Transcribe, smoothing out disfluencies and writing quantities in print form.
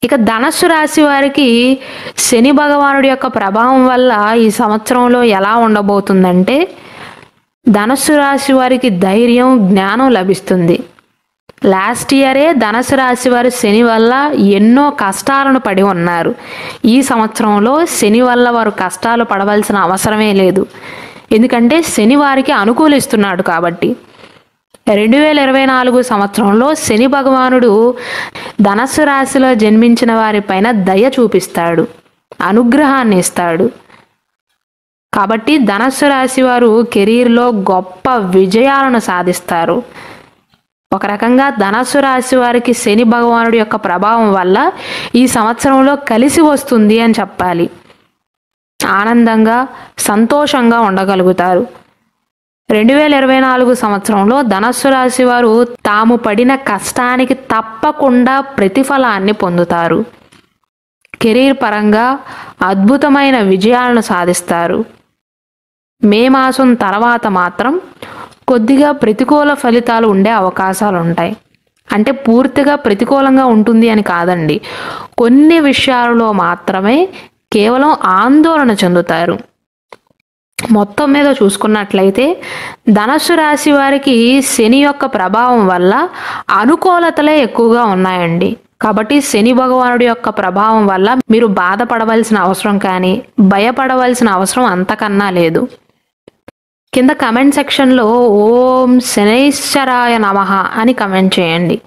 ఇక ధనస్సు రాశి వారికి శని భగవానుడి యొక్క ప్రభావం వల్ల ఈ సంవత్సరంలో ఎలా ఉండబోతుందంటే, ధనస్సు రాశి వారికి ధైర్యం, జ్ఞానం లభిస్తుంది. లాస్ట్ ఇయరే ధనుసు రాశి వారు శని వల్ల ఎన్నో కష్టాలను పడి ఉన్నారు. ఈ సంవత్సరంలో శని వల్ల వారు కష్టాలు పడవలసిన అవసరమే లేదు. ఎందుకంటే శని వారికి అనుకూలిస్తున్నాడు కాబట్టి. 2024 సంవత్సరంలో శని భగవానుడు ధనస్సు రాశిలో జన్మించిన వారిపైన దయ చూపిస్తాడు, అనుగ్రహాన్ని ఇస్తాడు. కాబట్టి ధనస్సు రాశి వారు కెరీర్లో గొప్ప విజయాలను సాధిస్తారు. ఒక రకంగా ధనస్సు రాశి వారికి శని భగవానుడి యొక్క ప్రభావం వల్ల ఈ సంవత్సరంలో కలిసి వస్తుంది అని చెప్పాలి. ఆనందంగా, సంతోషంగా ఉండగలుగుతారు. 2024 సంవత్సరంలో ధనస్సు రాశి వారు తాము పడిన కష్టానికి తప్పకుండా ప్రతిఫలాన్ని పొందుతారు. కెరీర్ పరంగా అద్భుతమైన విజయాలను సాధిస్తారు. మే మాసం తర్వాత మాత్రం కొద్దిగా ప్రతికూల ఫలితాలు ఉండే అవకాశాలు ఉంటాయి. అంటే పూర్తిగా ప్రతికూలంగా ఉంటుంది అని కాదండి, కొన్ని విషయాలలో మాత్రమే కేవలం ఆందోళన చెందుతారు. మొత్తం మీద చూసుకున్నట్లయితే ధనస్సు రాశి వారికి శని యొక్క ప్రభావం వల్ల అనుకూలతలే ఎక్కువగా ఉన్నాయండి. కాబట్టి శని భగవానుడి యొక్క ప్రభావం వల్ల మీరు బాధపడవలసిన అవసరం కానీ భయపడవలసిన అవసరం అంతకన్నా లేదు. కింద కమెంట్ సెక్షన్లో ఓం శనైశ్వరాయ నమః అని కమెంట్ చేయండి.